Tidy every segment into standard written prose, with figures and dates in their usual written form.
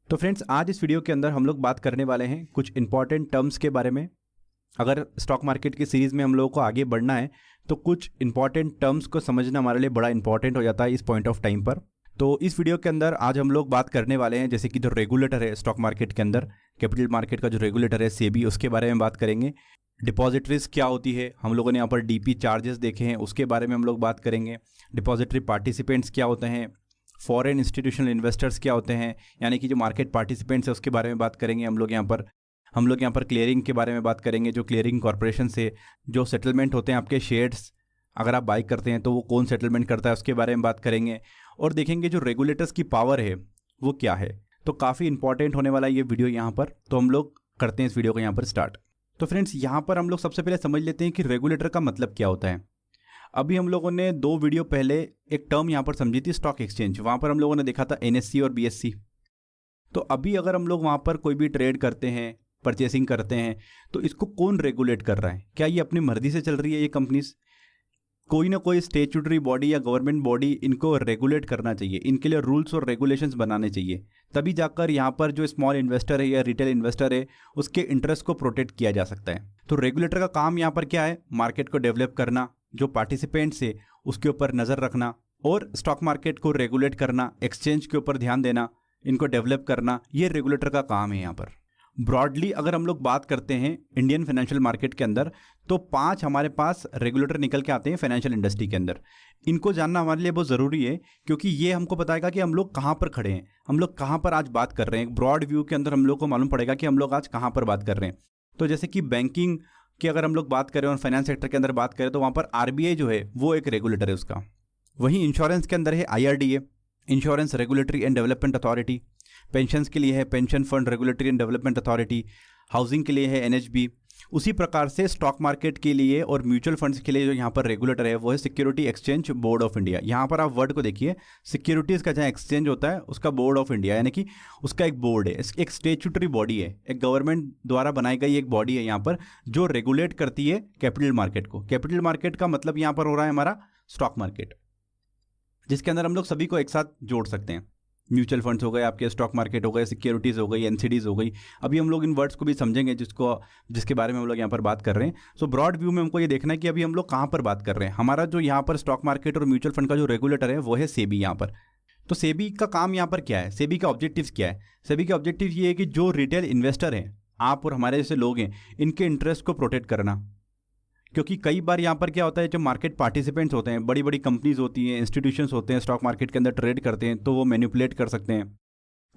तो फ्रेंड्स, आज इस वीडियो के अंदर हम लोग बात करने वाले हैं कुछ इंपॉर्टेंट टर्म्स के बारे में। अगर स्टॉक मार्केट की सीरीज़ में हम लोगों को आगे बढ़ना है तो कुछ इंपॉर्टेंट टर्म्स को समझना हमारे लिए बड़ा इंपॉर्टेंट हो जाता है इस पॉइंट ऑफ टाइम पर। तो इस वीडियो के अंदर आज हम लोग बात करने वाले हैं जैसे कि जो रेगुलेटर है स्टॉक मार्केट के अंदर, कैपिटल मार्केट का जो रेगुलेटर है सेबी, उसके बारे में बात करेंगे। डिपॉजिटरीज क्या होती है, हम लोगों ने यहाँ पर डीपी चार्जेस देखे हैं, उसके बारे में हम लोग बात करेंगे। डिपॉजिटरी पार्टिसिपेंट्स क्या होते हैं, फॉरेन इंस्टीट्यूशनल इन्वेस्टर्स क्या होते हैं, यानी कि जो मार्केट पार्टिसिपेंट्स है उसके बारे में बात करेंगे हम लोग यहाँ पर क्लियरिंग के बारे में बात करेंगे। जो क्लियरिंग कॉरपोरेशन से जो सेटलमेंट होते हैं आपके शेयर्स, अगर आप बाई करते हैं तो वो कौन सेटलमेंट करता है उसके बारे में बात करेंगे। और देखेंगे जो रेगुलेटर्स की पावर है वो क्या है। तो काफ़ी इंपॉर्टेंट होने वाला है ये वीडियो यहाँ पर। तो हम लोग करते हैं इस वीडियो को यहाँ पर स्टार्ट। तो फ्रेंड्स, यहाँ पर हम लोग सबसे पहले समझ लेते हैं कि रेगुलेटर का मतलब क्या होता है। अभी हम लोगों ने 2 वीडियो पहले एक टर्म यहाँ पर समझी थी, स्टॉक एक्सचेंज। वहाँ पर हम लोगों ने देखा था एनएससी और बीएससी। तो अभी अगर हम लोग वहाँ पर कोई भी ट्रेड करते हैं, परचेसिंग करते हैं, तो इसको कौन रेगुलेट कर रहा है? क्या ये अपनी मर्जी से चल रही है ये कंपनीज? कोई ना कोई स्टेचुटरी बॉडी या गवर्नमेंट बॉडी इनको रेगुलेट करना चाहिए, इनके लिए रूल्स और रेगुलेशंस बनाने चाहिए। तभी जाकर यहाँ पर जो स्मॉल इन्वेस्टर है या रिटेल इन्वेस्टर है उसके इंटरेस्ट को प्रोटेक्ट किया जा सकता है। तो रेगुलेटर का काम यहाँ पर क्या है? मार्केट को डेवलप करना, जो पार्टिसिपेंट्स है उसके ऊपर नज़र रखना और स्टॉक मार्केट को रेगुलेट करना, एक्सचेंज के ऊपर ध्यान देना, इनको डेवलप करना, ये रेगुलेटर का काम है यहाँ पर। ब्रॉडली अगर हम लोग बात करते हैं इंडियन फाइनेंशियल मार्केट के अंदर, तो 5 हमारे पास रेगुलेटर निकल के आते हैं फाइनेंशियल इंडस्ट्री के अंदर। इनको जानना हमारे लिए बहुत ज़रूरी है क्योंकि ये हमको बताएगा कि हम लोग कहाँ पर खड़े हैं, हम लोग कहाँ पर आज बात कर रहे हैं। ब्रॉड व्यू के अंदर हम लोग को मालूम पड़ेगा कि हम लोग आज कहाँ पर बात कर रहे हैं। तो जैसे कि बैंकिंग की अगर हम लोग बात करें और फाइनेंस सेक्टर के अंदर बात करें तो वहाँ पर आरबीआई जो है वो एक रेगुलेटर है उसका। वहीं इंश्योरेंस के अंदर है IRDA, insurance regulatory and development authority. Pensions के लिए है pension fund regulatory and development authority. Housing के लिए है एनएचबी। उसी प्रकार से स्टॉक मार्केट के लिए और म्यूचुअल फंड्स के लिए जो यहाँ पर रेगुलेटर है वो है security exchange board of India. यहाँ पर आप वर्ड को देखिए, सिक्योरिटीज़ का जहाँ एक्सचेंज होता है उसका बोर्ड ऑफ इंडिया, यानी कि उसका एक बोर्ड है, एक स्टेचुटरी बॉडी है, एक गवर्नमेंट द्वारा बनाई गई एक बॉडी है यहाँ पर जो रेगुलेट करती है कैपिटल मार्केट को। कैपिटल मार्केट का मतलब यहाँ पर हो रहा है हमारा स्टॉक मार्केट, जिसके अंदर हम लोग सभी को एक साथ जोड़ सकते हैं। म्यूचुअल फंड्स हो गए, आपके स्टॉक मार्केट हो गए, सिक्योरिटीज़ हो गई, एनसीडीज़ हो गई। अभी हम लोग इन वर्ड्स को भी समझेंगे जिसके बारे में हम लोग यहाँ पर बात कर रहे हैं। सो ब्रॉड व्यू में हमको ये देखना है कि अभी हम लोग कहाँ पर बात कर रहे हैं। हमारा जो यहाँ पर स्टॉक मार्केट और म्यूचुअल फंड का जो रेगुलेटर है वो है सेबी यहाँ पर। तो सेबी का काम यहाँ पर क्या है? सेबी का ऑब्जेक्टिव क्या है? सेबी का ऑब्जेक्टिव ये है कि जो रिटेल इन्वेस्टर हैं, आप और हमारे जैसे लोग हैं, इनके इंटरेस्ट को प्रोटेक्ट करना। क्योंकि कई बार यहाँ पर क्या होता है, जो मार्केट पार्टिसिपेंट्स होते हैं, बड़ी बड़ी कंपनीज होती हैं, इंस्टीट्यूशंस होते हैं, स्टॉक मार्केट के अंदर ट्रेड करते हैं, तो वो मैनिपुलेट कर सकते हैं।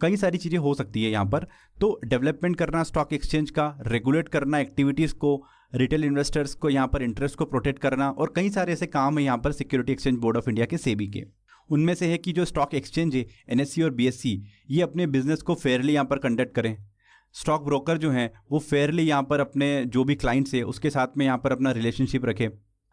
कई सारी चीज़ें हो सकती है यहाँ पर। तो डेवलपमेंट करना स्टॉक एक्सचेंज का, रेगुलेट करना एक्टिविटीज़ को, रिटेल इन्वेस्टर्स को यहाँ पर इंटरेस्ट को प्रोटेक्ट करना, और कई सारे ऐसे काम है यहाँ पर security exchange board of India के सेबी के। उनमें से है कि जो स्टॉक एक्सचेंज है एनएससी और बीएससी, ये अपने बिजनेस को फेयरली यहाँ पर कंडक्ट करें। स्टॉक ब्रोकर जो हैं वो फेयरली यहाँ पर अपने जो भी क्लाइंट्स है उसके साथ में यहाँ पर अपना रिलेशनशिप रखें।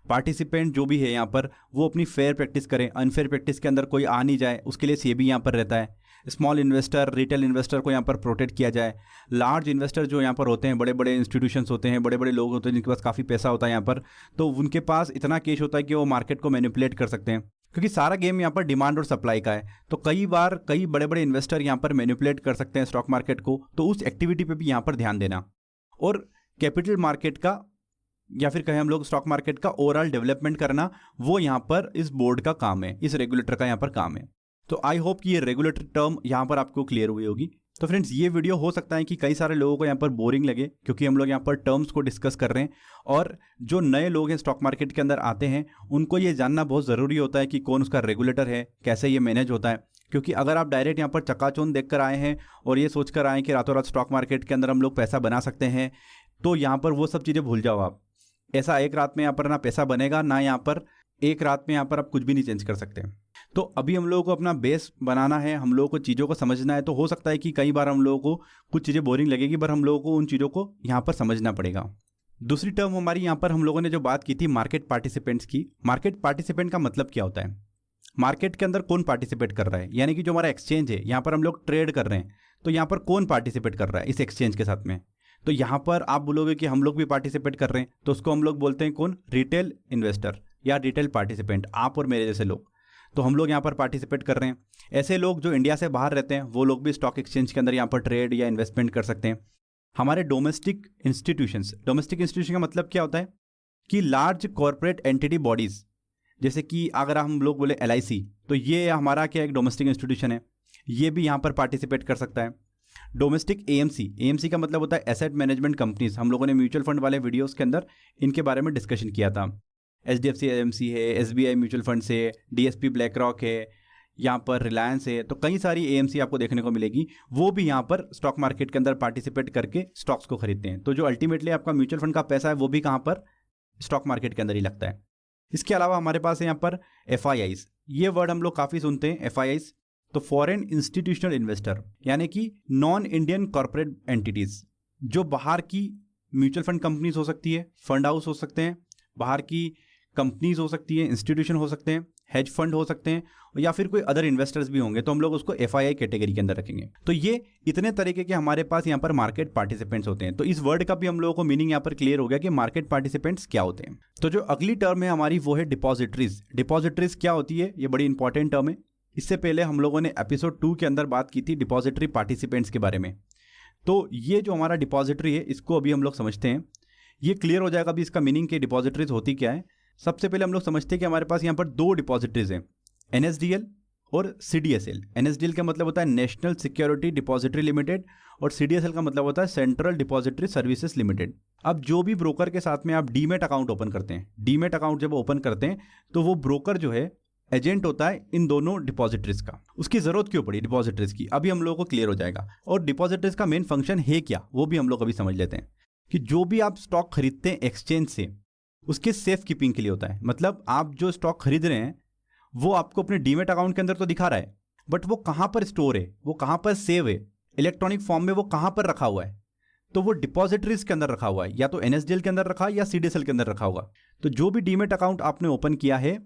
पार्टिसिपेंट जो भी है यहाँ पर वो अपनी फेयर प्रैक्टिस करें, अनफेयर प्रैक्टिस के अंदर कोई आ नहीं जाए, उसके लिए सेबी यहाँ पर रहता है। स्मॉल इन्वेस्टर, रिटेल इन्वेस्टर को यहाँ पर प्रोटेक्ट किया जाए। लार्ज इन्वेस्टर जो यहाँ पर होते हैं, बड़े बड़े इंस्टीट्यूशंस होते हैं, बड़े बड़े लोग होते हैं जिनके पास काफ़ी पैसा होता है यहाँ पर, तो उनके पास इतना कैश होता है कि वो मार्केट को मैनिपुलेट कर सकते हैं। क्योंकि सारा गेम यहाँ पर डिमांड और सप्लाई का है, तो कई बार कई बड़े बड़े इन्वेस्टर यहाँ पर मैनिपुलेट कर सकते हैं स्टॉक मार्केट को। तो उस एक्टिविटी पे भी यहाँ पर ध्यान देना, और कैपिटल मार्केट का या फिर कहें हम लोग स्टॉक मार्केट का ओवरऑल डेवलपमेंट करना, वो यहाँ पर इस बोर्ड का काम है, इस रेगुलेटर का यहाँ पर काम है। तो आई होप कि ये रेगुलेटर टर्म यहाँ पर आपको क्लियर हुई होगी। तो फ्रेंड्स, ये वीडियो हो सकता है कि कई सारे लोगों को यहाँ पर बोरिंग लगे क्योंकि हम लोग यहाँ पर टर्म्स को डिस्कस कर रहे हैं, और जो नए लोग हैं स्टॉक मार्केट के अंदर आते हैं उनको ये जानना बहुत ज़रूरी होता है कि कौन उसका रेगुलेटर है, कैसे ये मैनेज होता है। क्योंकि अगर आप डायरेक्ट यहाँ पर चकाचौंध देख कर आए हैं और ये सोच कर आए कि रातों रात स्टॉक मार्केट के अंदर हम लोग पैसा बना सकते हैं, तो यहाँ पर वो सब चीज़ें भूल जाओ आप। ऐसा एक रात में यहाँ पर ना पैसा बनेगा, ना यहाँ पर एक रात में यहाँ पर आप कुछ भी नहीं चेंज कर सकते। तो अभी हम लोगों को अपना बेस बनाना है, हम लोगों को चीज़ों को समझना है। तो हो सकता है कि कई बार हम लोगों को कुछ चीज़ें बोरिंग लगेगी, पर हम लोगों को उन चीज़ों को यहाँ पर समझना पड़ेगा। दूसरी टर्म हमारी यहाँ पर हम लोगों ने जो बात की थी मार्केट पार्टिसिपेंट्स की। मार्केट पार्टिसिपेंट का मतलब क्या होता है? मार्केट के अंदर कौन पार्टिसिपेट कर रहा है, यानी कि जो हमारा एक्सचेंज है, यहाँ पर हम लोग ट्रेड कर रहे हैं, तो यहाँ पर कौन पार्टिसिपेट कर रहा है इस एक्सचेंज के साथ में? तो यहाँ पर आप बोलोगे कि हम लोग भी पार्टिसिपेट कर रहे हैं, तो उसको हम लोग बोलते हैं कौन? रिटेल इन्वेस्टर या रिटेल पार्टिसिपेंट, आप और मेरे जैसे लोग। तो हम लोग यहाँ पर पार्टिसिपेट कर रहे हैं। ऐसे लोग जो इंडिया से बाहर रहते हैं वो लोग भी स्टॉक एक्सचेंज के अंदर यहाँ पर ट्रेड या इन्वेस्टमेंट कर सकते हैं। हमारे डोमेस्टिक इंस्टीट्यूशन का मतलब क्या होता है कि लार्ज कॉरपोरेट एंटिटी बॉडीज़, जैसे कि अगर हम लोग बोले LIC, तो ये हमारा क्या एक डोमेस्टिक इंस्टीट्यूशन है, ये भी यहाँ पर पार्टिसिपेट कर सकता है। डोमेस्टिक AMC का मतलब होता है एसेट मैनेजमेंट कंपनीज। हम लोगों ने म्यूचुअल फंड वाले वीडियोस के अंदर इनके बारे में डिस्कशन किया था। HDFC AMC है, SBI म्यूचुअल फंड है, DSP ब्लैक रॉक है, यहाँ पर रिलायंस है, तो कई सारी AMC आपको देखने को मिलेगी। वो भी यहाँ पर स्टॉक मार्केट के अंदर पार्टिसिपेट करके स्टॉक्स को खरीदते हैं। तो जो अल्टीमेटली आपका म्यूचुअल फंड का पैसा है वो भी कहाँ पर, स्टॉक मार्केट के अंदर ही लगता है। इसके अलावा हमारे पास है यहाँ पर FIIs। ये वर्ड हम लोग काफ़ी सुनते हैं, FIIs। तो फॉरेन इंस्टीट्यूशनल इन्वेस्टर, यानी कि नॉन इंडियन कॉर्पोरेट एंटिटीज़, जो बाहर की म्यूचुअल फंड कंपनीज हो सकती है, फंड हाउस हो सकते हैं, बाहर की कंपनीज हो सकती है, इंस्टीट्यूशन हो सकते हैं, हेज फंड हो सकते हैं, या फिर कोई अदर इन्वेस्टर्स भी होंगे, तो हम लोग उसको FII कैटेगरी के अंदर रखेंगे। तो ये इतने तरीके के हमारे पास यहाँ पर मार्केट पार्टिसिपेंट्स होते हैं। तो इस वर्ड का भी हम लोगों को मीनिंग यहाँ पर क्लियर हो गया कि मार्केट पार्टिसिपेंट्स क्या होते हैं। तो जो अगली टर्म है हमारी वो है डिपॉजिटरीज। डिपॉजिटरीज क्या होती है, ये बड़ी इंपॉर्टेंट टर्म है। इससे पहले हम लोगों ने एपिसोड 2 के अंदर बात की थी डिपॉजिटरी पार्टिसिपेंट्स के बारे में। तो ये जो हमारा डिपॉजिटरी है इसको अभी हम लोग समझते हैं, ये क्लियर हो जाएगा अभी इसका मीनिंग कि डिपॉजिटरीज होती क्या है। सबसे पहले हम लोग समझते हैं कि हमारे पास यहाँ पर 2 डिपॉजिटरीज हैं, NSDL और CDSL। NSDL का मतलब होता है नेशनल सिक्योरिटी डिपॉजिटरी लिमिटेड, और CDSL का मतलब होता है सेंट्रल डिपॉजिटरी सर्विसेज लिमिटेड। अब जो भी ब्रोकर के साथ में आप डीमेट अकाउंट ओपन करते हैं, डीमेट अकाउंट जब ओपन करते हैं तो वो ब्रोकर जो है एजेंट होता है इन दोनों डिपॉजिटरीज का। उसकी ज़रूरत क्यों पड़ी डिपॉजिटरीज की, अभी हम लोगों को क्लियर हो जाएगा। और डिपॉजिटरीज का मेन फंक्शन है क्या, वो भी हम लोग अभी समझ लेते हैं। कि जो भी आप स्टॉक खरीदते हैं एक्सचेंज से, उसके सेफ कीपिंग के लिए होता है। मतलब आप जो स्टॉक खरीद रहे हैं वो आपको अपने डीमेट अकाउंट के अंदर तो दिखा रहा है, बट वो कहाँ पर स्टोर है, वो कहाँ पर सेव है, इलेक्ट्रॉनिक फॉर्म में वो कहाँ पर रखा हुआ है, तो वो डिपॉजिटरीज के अंदर रखा हुआ है, या तो NSDL के अंदर रखा है या CDSL के अंदर रखा होगा। तो जो भी डीमेट अकाउंट आपने ओपन किया है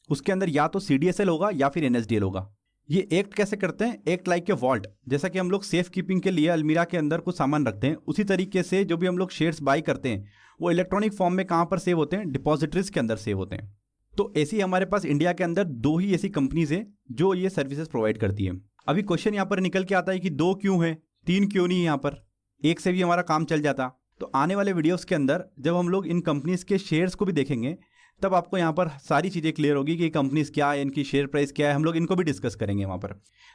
उसके अंदर या तो CDSL होगा या फिर NSDL होगा। ये एक्ट कैसे करते हैं, एक्ट लाइक ए वॉल्ट। जैसा कि हम लोग सेफ कीपिंग के लिए अलमीरा के अंदर कुछ सामान रखते हैं, उसी तरीके से जो भी हम लोग शेयर्स बाई करते हैं वो इलेक्ट्रॉनिक फॉर्म में कहाँ पर सेव होते हैं, डिपॉजिटरीज के अंदर सेव होते हैं। तो ऐसी हमारे पास इंडिया के अंदर 2 ही ऐसी कंपनीज है जो ये सर्विसेज प्रोवाइड करती है। अभी क्वेश्चन यहाँ पर निकल के आता है कि 2 क्यों है, 3 क्यों नहीं है, यहाँ पर 1 से भी हमारा काम चल जाता। तो आने वाले वीडियोस के अंदर जब हम लोग इन कंपनीज के शेयर्स को भी देखेंगे तब आपको यहाँ पर सारी चीज़ें क्लियर होगी कि कंपनीज क्या है, इनकी शेयर प्राइस क्या है, हम लोग इनको भी डिस्कस करेंगे वहाँ पर।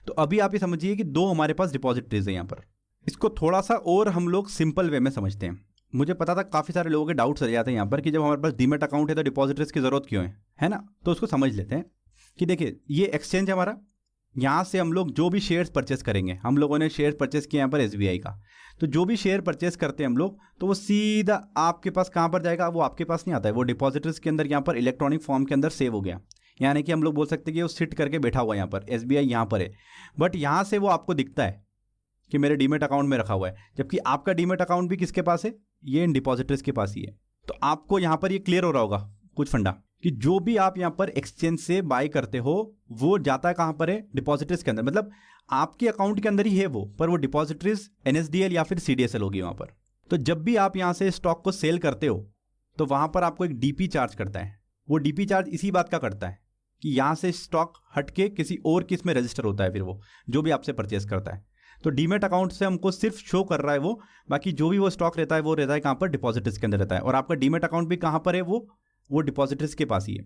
तो अभी आप ये समझिए कि 2 हमारे पास डिपॉजिटरीज है यहाँ पर। इसको थोड़ा सा और हम लोग सिंपल वे में समझते हैं। मुझे पता था काफ़ी सारे लोगों के डाउट्स रह जाते हैं यहाँ पर कि जब हमारे पास डीमेट अकाउंट है तो डिपॉजिटरीज की ज़रूरत क्यों है ना। तो उसको समझ लेते हैं कि देखिए ये एक्सचेंज है हमारा, यहाँ से हम लोग जो भी शेयर्स परचेस करेंगे, हम लोगों ने शेयर परचेस किया यहाँ पर SBI का, तो जो भी शेयर परचेस करते हैं हम लोग तो वो सीधा आपके पास कहाँ पर जाएगा, वो आपके पास नहीं आता है, वो डिपॉजिटरीज के अंदर यहाँ पर इलेक्ट्रॉनिक फॉर्म के अंदर सेव हो गया। यानी कि हम लोग बोल सकते हैं कि वो सिट करके बैठा हुआ है यहाँ पर, SBI यहाँ पर है, बट यहाँ से वो आपको दिखता है कि मेरे डीमेट अकाउंट में रखा हुआ है, जबकि आपका डीमेट अकाउंट भी किसके पास है, ये इन डिपॉजिटरीज के पास ही है। तो आपको यहाँ पर ये क्लियर हो रहा होगा कुछ फंडा कि जो भी आप यहाँ पर एक्सचेंज से बाय करते हो वो जाता है कहाँ पर है, डिपॉजिटरीज के अंदर। मतलब आपके अकाउंट के अंदर ही है वो, पर वो डिपॉजिटरीज NSDL या फिर CDSL होगी वहाँ पर। तो जब भी आप यहाँ से स्टॉक को सेल करते हो तो वहाँ पर आपको एक DP चार्ज करता है। वो DP चार्ज इसी बात का करता है कि यहाँ से स्टॉक हट के किसी और किस में रजिस्टर होता है फिर वो जो भी आपसे परचेस करता है। तो डीमेट अकाउंट से हमको सिर्फ शो कर रहा है वो, बाकी जो भी वो स्टॉक रहता है वो रहता है कहाँ पर, डिपॉजिटरीज के अंदर रहता है। और आपका डीमेट अकाउंट भी कहाँ पर है, वो डिपॉजिटरीज के पास ही है।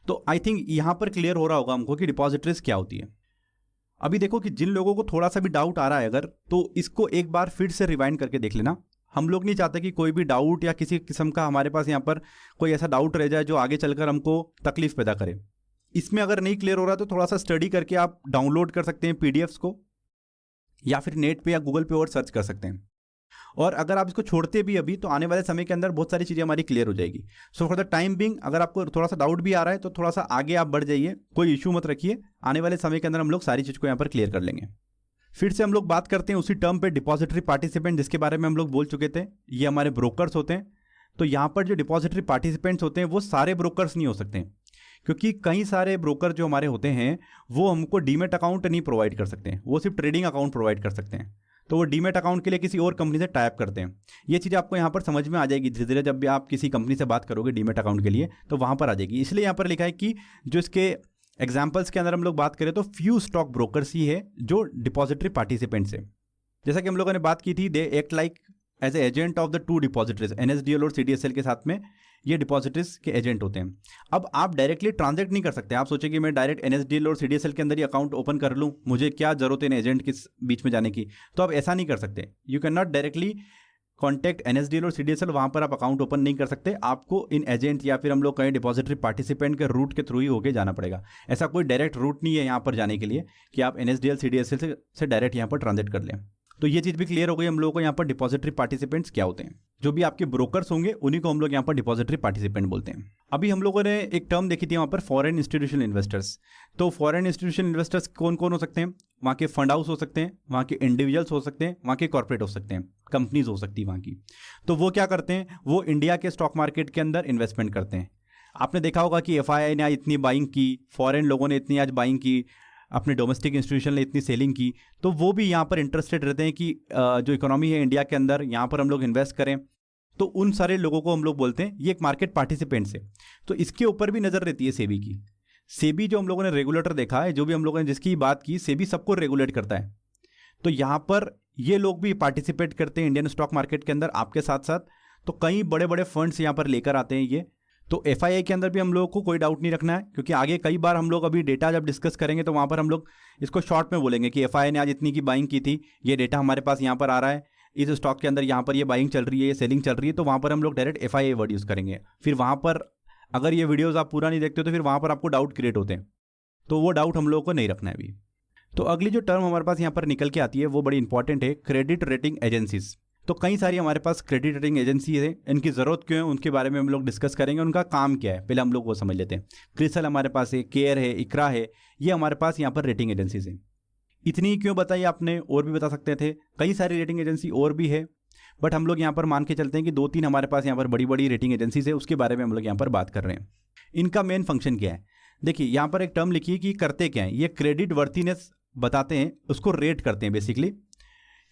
तो आई थिंक यहाँ पर क्लियर हो रहा होगा हमको कि डिपॉजिटरीज क्या होती है। अभी देखो कि जिन लोगों को थोड़ा सा भी डाउट आ रहा है अगर, तो इसको एक बार फिर से रिवाइंड करके देख लेना। हम लोग नहीं चाहते कि कोई भी डाउट या किसी किस्म का हमारे पास यहाँ पर कोई ऐसा डाउट रह जाए जो आगे चलकर हमको तकलीफ पैदा करे। इसमें अगर नहीं क्लियर हो रहा तो थोड़ा सा स्टडी करके आप डाउनलोड कर सकते हैं PDFs को, या फिर नेट पे या गूगल पे और सर्च कर सकते हैं। और अगर आप इसको छोड़ते भी अभी तो आने वाले समय के अंदर बहुत सारी चीज़ें हमारी क्लियर हो जाएगी। So for the time being अगर आपको थोड़ा सा डाउट भी आ रहा है तो थोड़ा सा आगे आप बढ़ जाइए, कोई इशू मत रखिए। आने वाले समय के अंदर हम लोग सारी चीज़ को यहाँ पर क्लियर कर लेंगे। फिर से हम लोग बात करते हैं उसी टर्म पे, डिपॉजिटरी पार्टिसिपेंट, जिसके बारे में हम लोग बोल चुके थे। ये हमारे ब्रोकर्स होते हैं। तो यहाँ पर जो डिपॉजिटरी पार्टिसिपेंट्स होते हैं वो सारे ब्रोकर्स नहीं हो सकते, क्योंकि कई सारे ब्रोकर जो हमारे होते हैं वो हमको डीमेट अकाउंट नहीं प्रोवाइड कर सकते हैं, वो सिर्फ ट्रेडिंग अकाउंट प्रोवाइड कर सकते हैं। तो वो डीमेट अकाउंट के लिए किसी और कंपनी से टाइप करते हैं। ये चीज़ आपको यहाँ पर समझ में आ जाएगी धीरे धीरे, जब भी आप किसी कंपनी से बात करोगे डीमेट अकाउंट के लिए तो वहाँ पर आ जाएगी। इसलिए यहाँ पर लिखा है कि जो इसके एग्जाम्पल्स के अंदर हम लोग बात करें तो फ्यू स्टॉक ब्रोकर्स ही है जो डिपॉजिटरी पार्टिसिपेंट्स है। जैसा कि हम लोगों ने बात की थी, they act like as a agent of the two depositories, NSDL और सीडीएसएल के साथ में ये डिपॉजिटरीज के एजेंट होते हैं। अब आप डायरेक्टली ट्रांजैक्ट नहीं कर सकते। आप सोचें कि मैं डायरेक्ट एनएसडीएल और सीडीएसएल के अंदर ही अकाउंट ओपन कर लूँ, मुझे क्या जरूरत है इन एजेंट के बीच में जाने की, तो आप ऐसा नहीं कर सकते। You can not directly contact NSDL और सीडीएसएल, वहाँ पर आप अकाउंट ओपन नहीं कर सकते। आपको इन एजेंट या फिर हम लोग कहें डिपॉजिटरी पार्टिसिपेंट के रूट के थ्रू ही होके जाना पड़ेगा। ऐसा कोई डायरेक्ट रूट नहीं है यहाँ पर जाने के लिए कि आप एनएसडीएल सीडीएसएल से डायरेक्ट यहाँ पर ट्रांजेक्ट कर लें। तो ये चीज़ भी क्लियर हो गई हम लोगों को यहाँ पर डिपॉजिटरी पार्टिसिपेंट्स क्या होते हैं। जो भी आपके ब्रोकर्स होंगे उन्हीं को हम लोग यहाँ पर डिपॉजिटरी पार्टिसिपेंट बोलते हैं। अभी हम लोगों ने एक टर्म देखी थी वहाँ पर, फॉरेन इंस्टीट्यूशनल इन्वेस्टर्स। तो फॉरेन इंस्टीट्यूशनल इन्वेस्टर्स कौन कौन हो सकते हैं? वहाँ के फंड हाउस हो सकते हैं, वहाँ के इंडिविजुअल्स हो सकते हैं, वहाँ के कॉर्पोरेट हो सकते हैं, कंपनीज हो सकती है वहाँ की। तो वो क्या करते हैं? वो इंडिया के स्टॉक मार्केट के अंदर इन्वेस्टमेंट करते हैं। आपने देखा होगा कि एफआईआई ने आज इतनी बाइंग की, फॉरेन लोगों ने इतनी आज बाइंग की, अपने डोमेस्टिक इंस्टीट्यूशन ने इतनी सेलिंग की, तो वो भी यहाँ पर इंटरेस्टेड रहते हैं कि जो इकोनॉमी है इंडिया के अंदर, यहाँ पर हम लोग इन्वेस्ट करें। तो उन सारे लोगों को हम लोग बोलते हैं ये एक मार्केट पार्टिसिपेंट्स है। तो इसके ऊपर भी नज़र रहती है सेबी की। सेबी जो हम लोगों ने रेगुलेटर देखा है, जो भी हम लोगों ने जिसकी बात की, सेबी सबको रेगुलेट करता है। तो यहाँ पर ये लोग भी पार्टिसिपेट करते हैं इंडियन स्टॉक मार्केट के अंदर आपके साथ साथ। तो कई बड़े बड़े फंड्स यहाँ पर लेकर आते हैं ये। तो एफआईआई के अंदर भी हम लोगों को कोई डाउट नहीं रखना है, क्योंकि आगे कई बार हम लोग अभी डेटा जब डिस्कस करेंगे तो वहाँ पर हम लोग इसको शॉर्ट में बोलेंगे कि एफआईआई ने आज इतनी की बाइंग की थी, ये डेटा हमारे पास यहाँ पर आ रहा है, इस स्टॉक के अंदर यहाँ पर ये बाइंग चल रही है, ये सेलिंग चल रही है। तो वहाँ पर हम लोग डायरेक्ट एफआईआई वर्ड यूज़ करेंगे। फिर वहाँ पर अगर ये वीडियोज़ आप पूरा नहीं देखते तो फिर वहाँ पर आपको डाउट क्रिएट होते हैं। तो वो डाउट हम लोगों को नहीं रखना है अभी। तो अगली जो टर्म हमारे पास यहाँ पर निकल के आती है वो बड़ी इंपॉर्टेंट है, क्रेडिट रेटिंग एजेंसीज। तो कई सारी हमारे पास क्रेडिट रेटिंग एजेंसी है, इनकी ज़रूरत क्यों है उनके बारे में हम लोग डिस्कस करेंगे, उनका काम क्या है पहले हम लोग वो समझ लेते हैं। क्रिसल हमारे पास है, केयर है, इकरा है, ये हमारे पास यहाँ पर रेटिंग एजेंसीज हैं। इतनी क्यों बताई आपने? और भी बता सकते थे, कई सारी रेटिंग एजेंसी और भी है, बट हम लोग यहाँ पर मान के चलते हैं कि 2-3 हमारे पास यहाँ पर बड़ी बड़ी रेटिंग एजेंसीज है, उसके बारे में हम लोग यहाँ पर बात कर रहे हैं। इनका मेन फंक्शन क्या है? देखिए यहाँ पर एक टर्म लिखिए कि करते क्या है। ये क्रेडिट वर्थिनेस बताते हैं, उसको रेट करते हैं बेसिकली,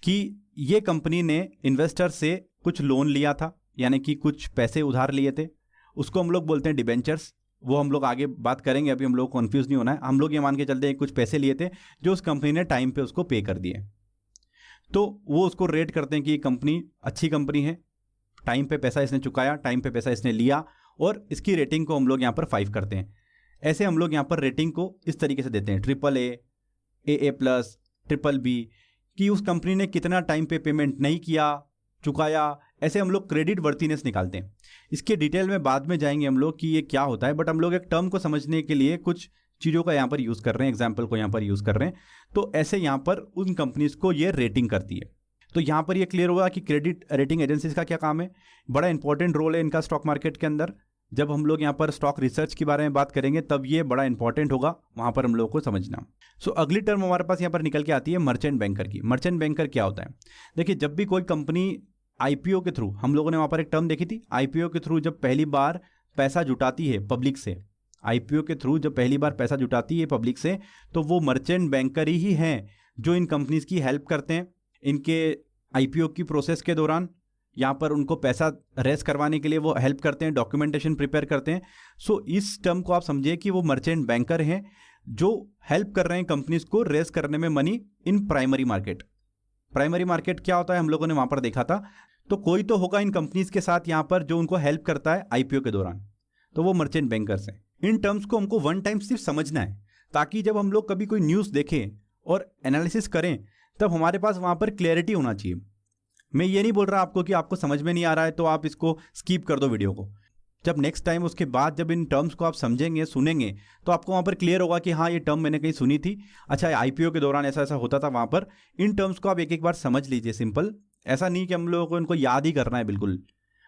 कि ये कंपनी ने इन्वेस्टर से कुछ लोन लिया था, यानी कि कुछ पैसे उधार लिए थे, उसको हम लोग बोलते हैं डिबेंचर्स। वो हम लोग आगे बात करेंगे, अभी हम लोग को कन्फ्यूज़ नहीं होना है। हम लोग ये मान के चलते हैं कुछ पैसे लिए थे जो उस कंपनी ने टाइम पे उसको पे कर दिए, तो वो उसको रेट करते हैं कि ये कंपनी अच्छी कंपनी है, टाइम पे पैसा इसने चुकाया, टाइम पे पैसा इसने लिया, और इसकी रेटिंग को हम लोग यहाँ पर 5 करते हैं। ऐसे हम लोग यहाँ पर रेटिंग को इस तरीके से देते हैं, AAA, AA+, BBB, कि उस कंपनी ने कितना टाइम पे पेमेंट नहीं किया, चुकाया। ऐसे हम लोग क्रेडिट वर्थिनेस निकालते हैं। इसके डिटेल में बाद में जाएंगे हम लोग कि ये क्या होता है, बट हम लोग एक टर्म को समझने के लिए कुछ चीज़ों का यहाँ पर यूज़ कर रहे हैं, एग्जाम्पल को यहाँ पर यूज़ कर रहे हैं। तो ऐसे यहाँ पर उन कंपनीज को ये रेटिंग करती है। तो यहाँ पर ये क्लियर हुआ कि क्रेडिट रेटिंग एजेंसीज का क्या काम है। बड़ा इंपॉर्टेंट रोल है इनका स्टॉक मार्केट के अंदर। जब हम लोग यहाँ पर स्टॉक रिसर्च के बारे में बात करेंगे तब ये बड़ा इंपॉर्टेंट होगा, वहाँ पर हम लोगों को समझना। सो अगली टर्म हमारे पास यहाँ पर निकल के आती है मर्चेंट बैंकर की। मर्चेंट बैंकर क्या होता है? देखिए, जब भी कोई कंपनी आईपीओ के थ्रू, हम लोगों ने वहाँ पर एक टर्म देखी थी, आईपीओ के थ्रू जब पहली बार पैसा जुटाती है पब्लिक से, आईपीओ के थ्रू जब पहली बार पैसा जुटाती है पब्लिक से, तो वो मर्चेंट बैंकर ही हैं जो इन कंपनीज की हेल्प करते हैं इनके आईपीओ की प्रोसेस के दौरान। यहाँ पर उनको पैसा रेस करवाने के लिए वो हेल्प करते हैं, डॉक्यूमेंटेशन प्रिपेयर करते हैं। सो इस टर्म को आप समझिए कि वो मर्चेंट बैंकर हैं जो हेल्प कर रहे हैं कंपनीज को रेस करने में money in primary market. Primary market क्या होता है हम लोगों ने वहाँ पर देखा था। तो कोई तो होगा इन कंपनीज के साथ यहाँ पर जो उनको हेल्प करता है आईपीओ के दौरान, तो वो मर्चेंट बैंकर्स हैं। इन टर्म्स को हमको वन टाइम सिर्फ समझना है, ताकि जब हम लोग कभी कोई न्यूज़ देखें और एनालिसिस करें तब हमारे पास वहाँ पर क्लैरिटी होना चाहिए। मैं ये नहीं बोल रहा आपको कि आपको समझ में नहीं आ रहा है तो आप इसको स्किप कर दो वीडियो को। जब नेक्स्ट टाइम उसके बाद जब इन टर्म्स को आप समझेंगे, सुनेंगे, तो आपको वहाँ पर क्लियर होगा कि हाँ ये टर्म मैंने कहीं सुनी थी, अच्छा आईपीओ के दौरान ऐसा ऐसा होता था वहाँ पर। इन टर्म्स को आप एक एक बार समझ लीजिए, सिंपल। ऐसा नहीं कि हम लोगों को इनको याद ही करना है, बिल्कुल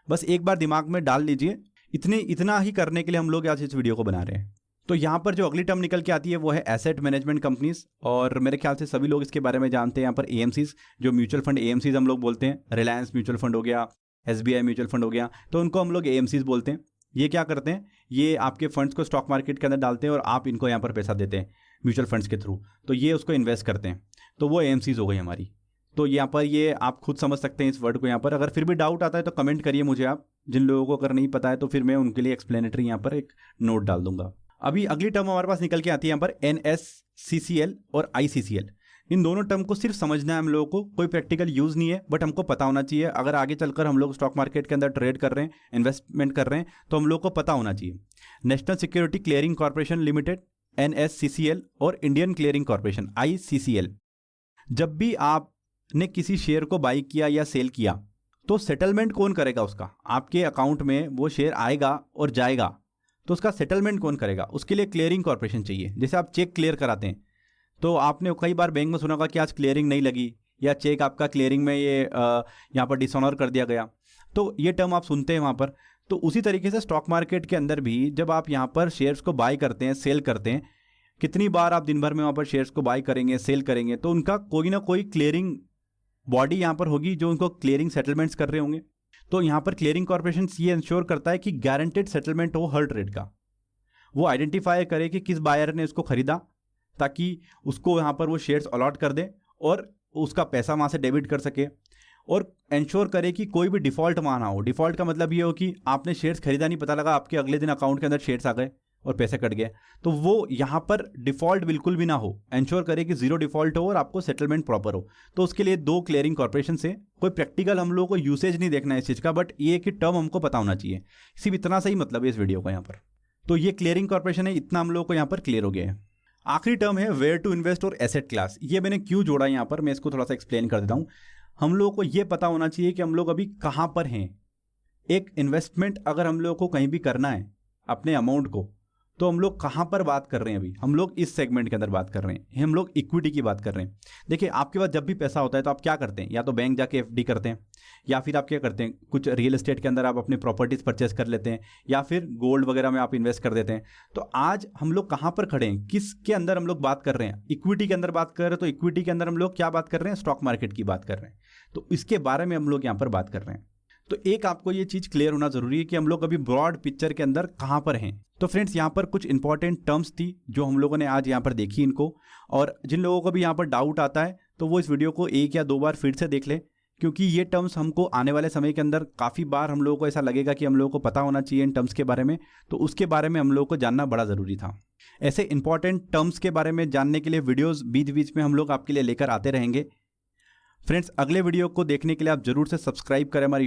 बस एक बार दिमाग में डाल लीजिए। इतना ही करने के लिए हम लोग आज इस वीडियो को बना रहे हैं। तो यहाँ पर जो अगली टर्म निकल के आती है वो है एसेट मैनेजमेंट कंपनीज, और मेरे ख्याल से सभी लोग इसके बारे में जानते हैं। यहाँ पर एएमसीज, जो म्यूचुअल फंड एएमसीज हम लोग बोलते हैं, रिलायंस म्यूचुअल फंड हो गया, एसबीआई म्यूचुअल फंड हो गया, तो उनको हम लोग एएमसीज बोलते हैं। ये क्या करते हैं? ये आपके फंड्स को स्टॉक मार्केट के अंदर डालते हैं और आप इनको यहाँ पर पैसा देते हैं म्यूचुअल फंड्स के थ्रू, तो ये उसको इन्वेस्ट करते हैं। तो वो एएमसीज हो गई हमारी। तो यहाँ पर ये आप खुद समझ सकते हैं इस वर्ड को। यहाँ पर अगर फिर भी डाउट आता है तो कमेंट करिए मुझे आप। जिन लोगों को अगर नहीं पता है तो फिर मैं उनके लिए एक्सप्लेनेटरी यहाँ पर एक नोट डाल दूंगा। अभी अगली टर्म हमारे पास निकल के आती है यहाँ पर NSCCL और ICCL। इन दोनों टर्म को सिर्फ समझना है हम लोगों को, कोई प्रैक्टिकल यूज़ नहीं है, बट हमको पता होना चाहिए। अगर आगे चलकर हम लोग स्टॉक मार्केट के अंदर ट्रेड कर रहे हैं, इन्वेस्टमेंट कर रहे हैं, तो हम लोग को पता होना चाहिए। National security clearing corporation limited NSCCL और इंडियन क्लियरिंग कॉर्पोरेशन ICCL। जब भी आपने किसी शेयर को बाई किया या सेल किया तो सेटलमेंट कौन करेगा उसका? आपके अकाउंट में वो शेयर आएगा और जाएगा, तो उसका सेटलमेंट कौन करेगा? उसके लिए क्लियरिंग कॉर्पोरेशन चाहिए। जैसे आप चेक क्लियर कराते हैं तो आपने कई बार बैंक में सुना होगा कि आज क्लियरिंग नहीं लगी, या चेक आपका क्लियरिंग में ये यहाँ पर डिसऑनर कर दिया गया, तो ये टर्म आप सुनते हैं वहाँ पर। तो उसी तरीके से स्टॉक मार्केट के अंदर भी जब आप यहाँ पर शेयर्स को बाई करते हैं, सेल करते हैं, कितनी बार आप दिन भर में वहाँ पर शेयर्स को बाई करेंगे, सेल करेंगे, तो उनका कोई ना कोई क्लियरिंग बॉडी यहाँ पर होगी जो उनको क्लियरिंग सेटलमेंट्स कर रहे होंगे। तो यहाँ पर क्लियरिंग कॉर्पोरेशन ये इंश्योर करता है कि गारंटेड सेटलमेंट हो हर ट्रेड का। वो आइडेंटिफाई करे कि किस बायर ने उसको खरीदा, ताकि उसको यहाँ पर वो शेयर्स अलॉट कर दे और उसका पैसा वहाँ से डेबिट कर सके, और इंश्योर करे कि कोई भी डिफ़ॉल्ट वहाँ ना हो। डिफ़ॉल्ट का मतलब ये हो कि आपने शेयर्स खरीदा नहीं, पता लगा आपके अगले दिन अकाउंट के अंदर शेयर्स आ गए और पैसे कट गए, तो वो यहाँ पर डिफ़ॉल्ट बिल्कुल भी ना हो। इंश्योर करे कि ज़ीरो डिफ़ॉल्ट हो और आपको सेटलमेंट प्रॉपर हो। तो उसके लिए दो क्लियरिंग कॉर्पोरेशन से कोई प्रैक्टिकल हम लोगों को यूसेज नहीं देखना है इस चीज़ का, बट ये कि टर्म हमको पता होना चाहिए। सिर्फ इतना सही मतलब है इस वीडियो का यहाँ पर। तो ये क्लियरिंग कॉर्पोरेशन है, इतना हम लोगों को यहाँ पर क्लियर हो गया है। आखिरी टर्म है वेयर टू इन्वेस्ट और एसेट क्लास। ये मैंने क्यों जोड़ा यहाँ पर, मैं इसको थोड़ा सा एक्सप्लेन कर देता हूँ। हम लोगों को ये पता होना चाहिए कि हम लोग अभी कहाँ पर हैं। एक इन्वेस्टमेंट अगर हम लोगों को कहीं भी करना है अपने अमाउंट को, तो हम लोग कहाँ पर बात कर रहे हैं? अभी हम लोग इस सेगमेंट के अंदर बात कर रहे हैं, हम लोग इक्विटी की बात कर रहे हैं। देखिए, आपके पास जब भी पैसा होता है तो आप क्या करते हैं? या तो बैंक जाके FD करते हैं, या फिर आप क्या करते हैं, कुछ रियल एस्टेट के अंदर आप अपनी प्रॉपर्टीज परचेस कर लेते हैं, या फिर गोल्ड वगैरह में आप इन्वेस्ट कर देते हैं। तो आज हम लोग कहाँ पर खड़े हैं, किसके अंदर हम लोग बात कर रहे हैं? इक्विटी के अंदर बात कर रहे हैं। तो इक्विटी के अंदर हम लोग क्या बात कर रहे हैं? स्टॉक मार्केट की बात कर रहे हैं। तो इसके बारे में हम लोग यहाँ पर बात कर रहे हैं। तो एक आपको ये चीज़ क्लियर होना ज़रूरी है कि हम लोग अभी ब्रॉड पिक्चर के अंदर कहाँ पर हैं। तो फ्रेंड्स, यहाँ पर कुछ इंपॉर्टेंट टर्म्स थी जो हम लोगों ने आज यहाँ पर देखी इनको, और जिन लोगों को भी यहाँ पर डाउट आता है तो वो इस वीडियो को 1 या 2 बार फिर से देख लें, क्योंकि ये टर्म्स हमको आने वाले समय के अंदर काफ़ी बार हम लोगों को ऐसा लगेगा कि हम लोगों को पता होना चाहिए इन टर्म्स के बारे में। तो उसके बारे में हम लोगों को जानना बड़ा ज़रूरी था। ऐसे इंपॉर्टेंट टर्म्स के बारे में जानने के लिए वीडियोज़ बीच बीच में हम लोग आपके लिए लेकर आते रहेंगे। फ्रेंड्स, अगले वीडियो को देखने के लिए आप जरूर से सब्सक्राइब करें हमारे